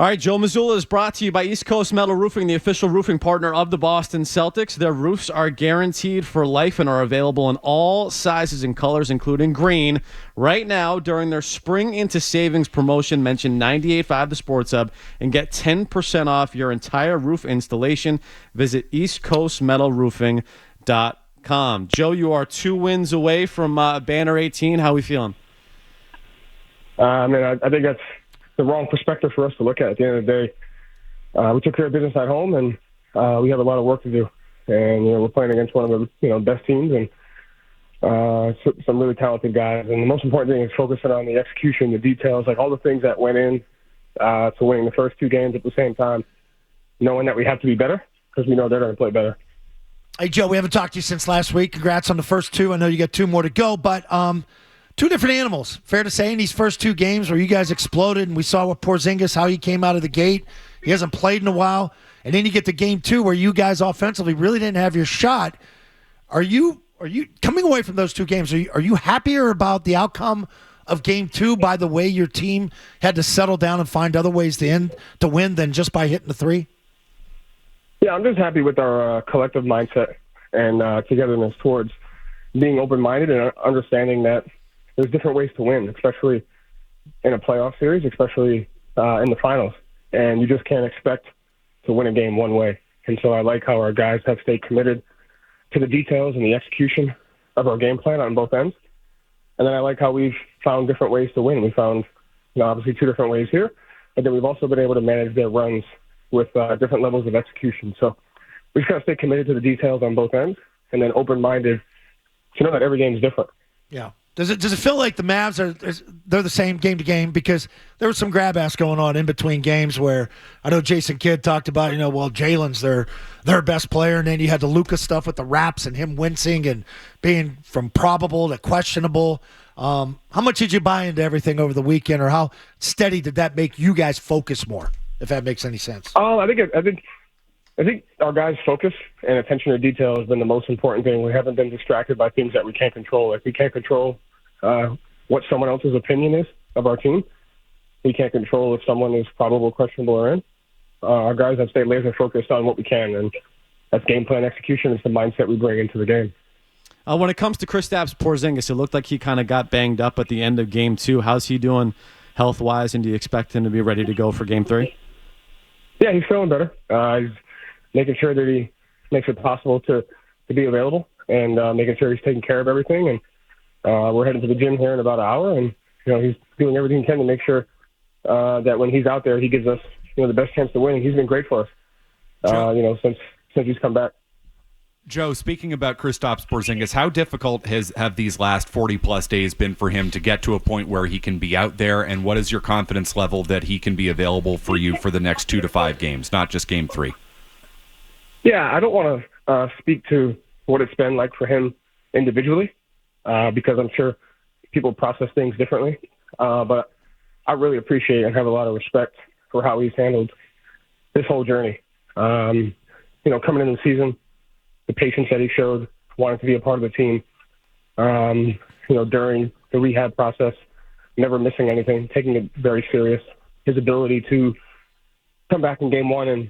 All right, Joe Mazzulla is brought to you by East Coast Metal Roofing, the official roofing partner of the Boston Celtics. Their roofs are guaranteed for life and are available in all sizes and colors, including green. Right now, during their Spring into Savings promotion, mention 98.5 The Sports Hub and get 10% off your entire roof installation. Visit eastcoastmetalroofing.com. Joe, you are 2 wins away from Banner 18. How are we feeling? I think that's the wrong perspective for us to look at. At the end of the day, we took care of business at home, and we have a lot of work to do. And we're playing against one of the best teams and some really talented guys. And the most important thing is focusing on the execution, the details, like all the things that went in to winning the first 2 games at the same time, knowing that we have to be better because we know they're going to play better. Hey, Joe, we haven't talked to you since last week. Congrats on the first 2. I know you got 2 more to go, but 2 different animals, fair to say, in these first 2 games where you guys exploded, and we saw with Porzingis how he came out of the gate. He hasn't played in a while. And then you get to game 2 where you guys offensively really didn't have your shot. Are you coming away from those 2 games, are you happier about the outcome of game 2 by the way your team had to settle down and find other ways to win than just by hitting the 3? Yeah, I'm just happy with our collective mindset and togetherness towards being open-minded and understanding that there's different ways to win, especially in a playoff series, especially in the finals. And you just can't expect to win a game one way. And so I like how our guys have stayed committed to the details and the execution of our game plan on both ends. And then I like how we've found different ways to win. We found, obviously 2 different ways here, but then we've also been able to manage their runs with different levels of execution. So we just got to stay committed to the details on both ends and then open-minded to know that every game is different. Yeah. Does it feel like the Mavs they're the same game to game? Because there was some grab ass going on in between games where I know Jason Kidd talked about, Jalen's their best player, and then you had the Lucas stuff with the raps and him wincing and being from probable to questionable. How much did you buy into everything over the weekend, or how steady did that make you guys focus more, if that makes any sense? I think our guys' focus and attention to detail has been the most important thing. We haven't been distracted by things that we can't control. Like, we can't control what someone else's opinion is of our team. We can't control if someone is probable, questionable, or in. Our guys have stayed laser focused on what we can, and that's game plan execution. It's the mindset we bring into the game. When it comes to Kristaps Porzingis, it looked like he kind of got banged up at the end of game 2. How's he doing health-wise, and do you expect him to be ready to go for game 3? Yeah, he's feeling better. He's making sure that he makes it possible to be available and making sure he's taking care of everything. And we're heading to the gym here in about an hour, and he's doing everything he can to make sure that when he's out there, he gives us the best chance to win. And he's been great for us, since he's come back. Joe, speaking about Kristaps Porzingis, how difficult have these last 40-plus days been for him to get to a point where he can be out there, and what is your confidence level that he can be available for you for the next 2 to 5 games, not just game 3? Yeah, I don't want to speak to what it's been like for him individually because I'm sure people process things differently. But I really appreciate and have a lot of respect for how he's handled this whole journey. Coming into the season, the patience that he showed, wanting to be a part of the team, during the rehab process, never missing anything, taking it very serious. His ability to come back in game 1 and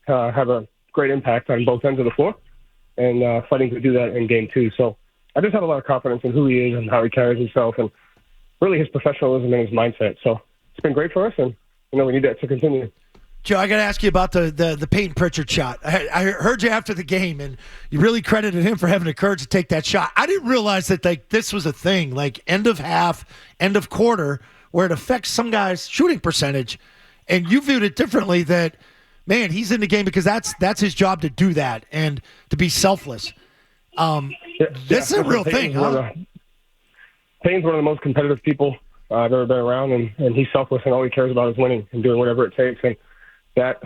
have a great impact on both ends of the floor, and fighting to do that in game 2. So I just have a lot of confidence in who he is and how he carries himself, and really his professionalism and his mindset. So it's been great for us, and we need that to continue. Joe, I got to ask you about the Payton Pritchard shot. I heard you after the game, and you really credited him for having the courage to take that shot. I didn't realize that this was a thing, like end of half, end of quarter, where it affects some guys' shooting percentage, and you viewed it differently. That, man, he's in the game because that's his job to do that and to be selfless. This is a real thing, huh? Payton's one of the most competitive people I've ever been around, and he's selfless, and all he cares about is winning and doing whatever it takes. And that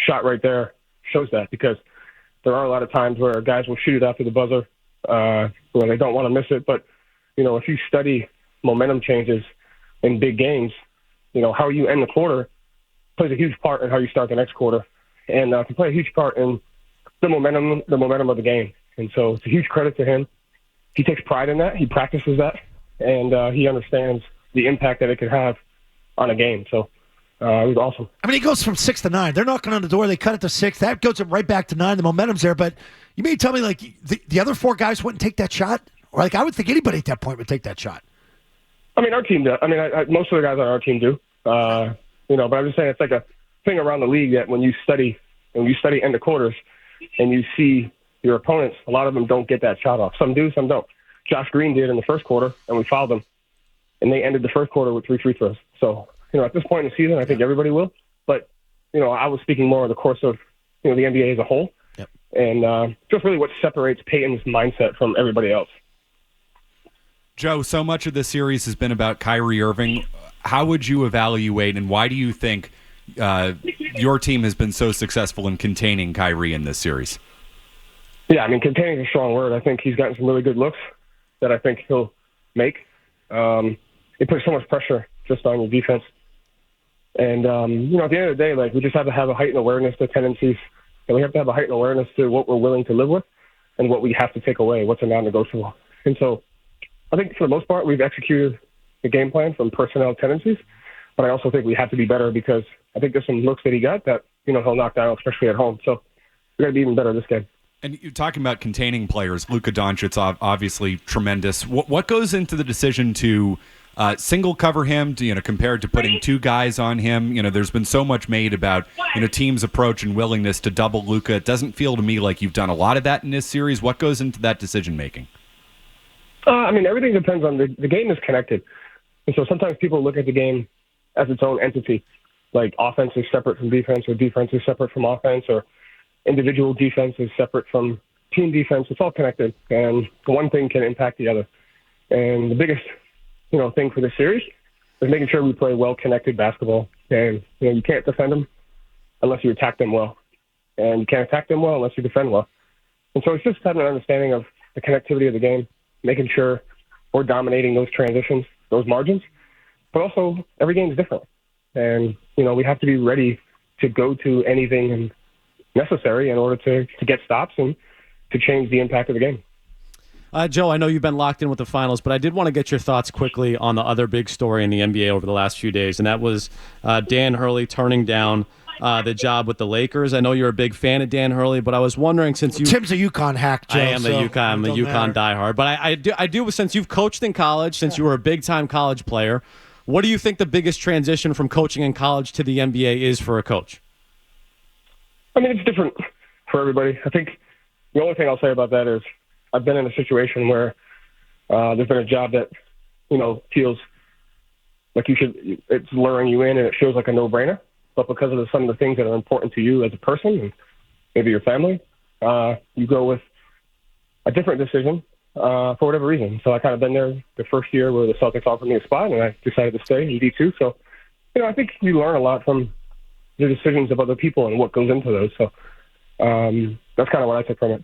shot right there shows that, because there are a lot of times where guys will shoot it after the buzzer when they don't want to miss it. But, if you study momentum changes in big games, how you end the quarter plays a huge part in how you start the next quarter, and can play a huge part in the momentum of the game. And so it's a huge credit to him. He takes pride in that. He practices that, and he understands the impact that it could have on a game. So It was awesome. I mean, he goes from 6 to 9. They're knocking on the door. They cut it to 6. That goes right back to 9. The momentum's there. But you may tell me, like, the other 4 guys wouldn't take that shot? Or, like, I would think anybody at that point would take that shot. I mean, our team does. I mean, most of the guys on our team do. But I'm just saying it's like a thing around the league that when you study end of quarters and you see your opponents, a lot of them don't get that shot off. Some do, some don't. Josh Green did in the first quarter, and we fouled them. And they ended the first quarter with 3 free throws. So, at this point in the season, I think everybody will. But, I was speaking more of the course of, the NBA as a whole. Yep. And just really what separates Payton's mindset from everybody else. Joe, so much of this series has been about Kyrie Irving. How would you evaluate and why do you think your team has been so successful in containing Kyrie in this series? Yeah, I mean, containing is a strong word. I think he's gotten some really good looks that I think he'll make. It puts so much pressure just on your defense. And, at the end of the day, like, we just have to have a heightened awareness to tendencies, and we have to have a heightened awareness to what we're willing to live with and what we have to take away, what's a non-negotiable. And so I think for the most part, we've executed the game plan from personnel tendencies, but I also think we have to be better because I think there's some looks that he got that, he'll knock down, especially at home. So we got to be even better this game. And you're talking about containing players. Luka Doncic's obviously tremendous. What goes into the decision to single cover him, compared to putting 2 guys on him? There's been so much made about, teams' approach and willingness to double Luka. It doesn't feel to me like you've done a lot of that in this series. What goes into that decision-making? I mean, everything depends on the game is connected. And so sometimes people look at the game as its own entity, like offense is separate from defense or defense is separate from offense or individual defense is separate from team defense. It's all connected, and one thing can impact the other. And the biggest, thing for this series is making sure we play well-connected basketball. And, you can't defend them unless you attack them well. And you can't attack them well unless you defend well. And so it's just having an understanding of the connectivity of the game, making sure we're dominating those transitions, those margins. But also, every game is different. And, we have to be ready to go to anything necessary in order to get stops and to change the impact of the game. Joe, I know you've been locked in with the finals, but I did want to get your thoughts quickly on the other big story in the NBA over the last few days, and that was Dan Hurley turning down the job with the Lakers. I know you're a big fan of Dan Hurley, but I was wondering, since you... Tim's a UConn hack, Joe. I am I'm a UConn diehard. But I do, since you've coached in college, since you were a big-time college player, what do you think the biggest transition from coaching in college to the NBA is for a coach? I mean, it's different for everybody. I think the only thing I'll say about that is I've been in a situation where there's been a job that, feels like it's luring you in and it feels like a no-brainer. But because of some of the things that are important to you as a person and maybe your family, you go with a different decision for whatever reason. So I kind of been there the first year where the Celtics offered me a spot, and I decided to stay in D2. So, I think you learn a lot from the decisions of other people and what goes into those. So that's kind of what I took from it.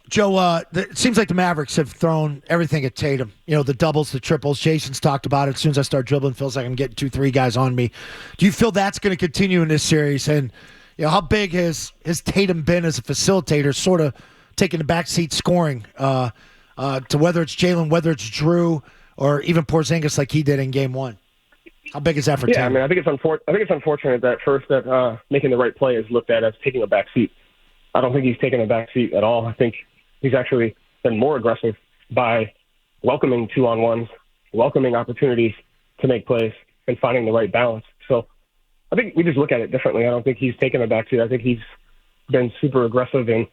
Joe, it seems like the Mavericks have thrown everything at Tatum. The doubles, the triples. Jason's talked about it. As soon as I start dribbling, feels like I'm getting 2-3 guys on me. Do you feel that's going to continue in this series? And how big has Tatum been as a facilitator, sort of taking the backseat scoring to whether it's Jalen, whether it's Drew, or even Porzingis like he did in Game 1? How big is that for Tatum? Yeah, I mean, I think it's unfortunate that making the right play is looked at as taking a back seat. I don't think he's taken a back seat at all. I think he's actually been more aggressive by welcoming 2-on-1s, welcoming opportunities to make plays, and finding the right balance. So I think we just look at it differently. I don't think he's taken a back seat. I think he's been super aggressive in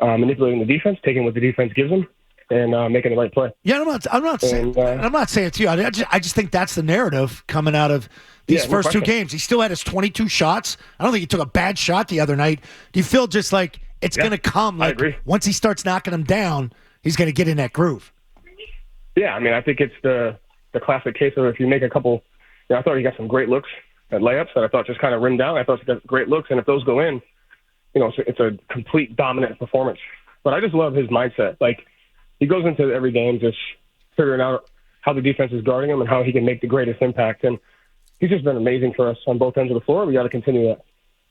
manipulating the defense, taking what the defense gives him, and making the right play. Yeah, I'm not saying it to you. I just think that's the narrative coming out of these first 2 games. He still had his 22 shots. I don't think he took a bad shot the other night. Do you feel just like it's going to come? Like, I agree. Once he starts knocking them down, he's going to get in that groove. Yeah, I mean, I think it's the classic case of if you make a couple. I thought he got some great looks at layups that I thought just kind of rimmed down. I thought he got great looks, and if those go in, it's a complete dominant performance. But I just love his mindset. Like, he goes into every game just figuring out how the defense is guarding him and how he can make the greatest impact. And he's just been amazing for us on both ends of the floor. We got to continue that.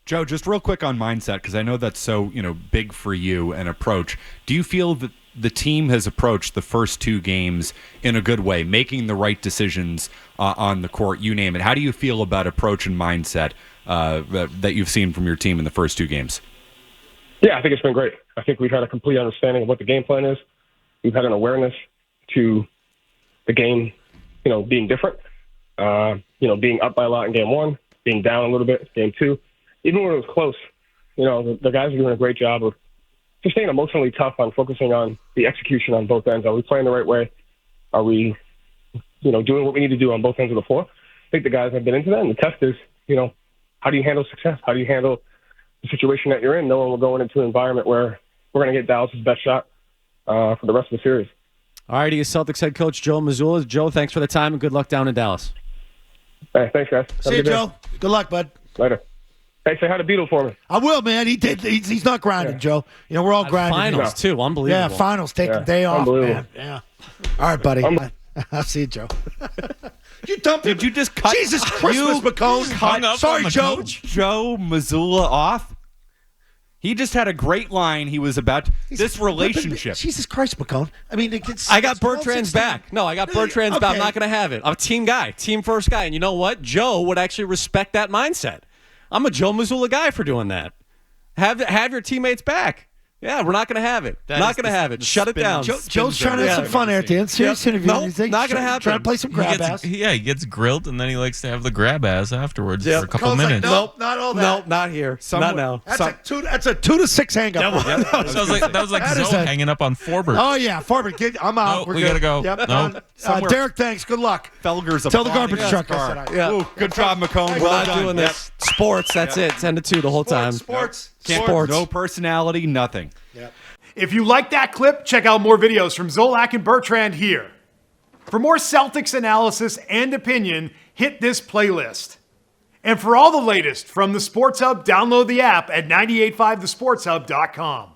Joe, just real quick on mindset, because I know that's so big for you and approach. Do you feel that the team has approached the first 2 games in a good way, making the right decisions on the court, you name it? How do you feel about approach and mindset that you've seen from your team in the first 2 games? Yeah, I think it's been great. I think we've had a complete understanding of what the game plan is. We've had an awareness to the game, being different. Being up by a lot in game 1, being down a little bit game 2. Even when it was close, the guys are doing a great job of just staying emotionally tough on focusing on the execution on both ends. Are we playing the right way? Are we, doing what we need to do on both ends of the floor? I think the guys have been into that, and the test is, how do you handle success? How do you handle the situation that you're in, knowing we're going into an environment where we're going to get Dallas' best shot for the rest of the series? All right, he is Celtics head coach Joe Mazzulla. Joe, thanks for the time and good luck down in Dallas. Hey, thanks, guys. See you, Joe. Good luck, bud. Later. Hey, say hi to Beetle for me. I will, man. He did. He's not grinding, Joe. We're all grinding. Finals, too. Unbelievable. Yeah, finals. Take the day off, man. Yeah. All right, buddy. I'll see you, Joe. You dumped him. Did you just cut? Jesus Christmas, McCone. Hung up Sorry, on the Joe. coach? Joe Mazzulla off? He just had a great line. He was about this relationship. Jesus Christ, McCone. I mean, I got Bertrand's back. No, I got Bertrand's back. I'm not going to have it. I'm a team guy, team first guy. And you know what? Joe would actually respect that mindset. I'm a Joe Mazzulla guy for doing that. Have your teammates back. Yeah, we're not going to have it. Not going to have it. Shut it down. Joe's trying to have some fun there at the end. Serious interview. No, not going to happen. Trying to play some grab ass. He gets grilled, and then he likes to have the grab ass afterwards for a couple minutes. Nope, not all that. Nope, not here. Not now. That's a 2 to 6 hang up. That was like Zoe hanging up on Forbert. Oh, yeah. Forbert, I'm out. No, we got to go. Yep. No. Derek, thanks. Good luck. Felger's Tell the garbage truck. Ooh, good job, McCone. We're not doing this. Sports, that's it. 10 to 2 the whole time. Sports. No personality, nothing. Yep. If you like that clip, check out more videos from Zolak and Bertrand here. For more Celtics analysis and opinion, hit this playlist. And for all the latest from the Sports Hub, download the app at 985thesportshub.com.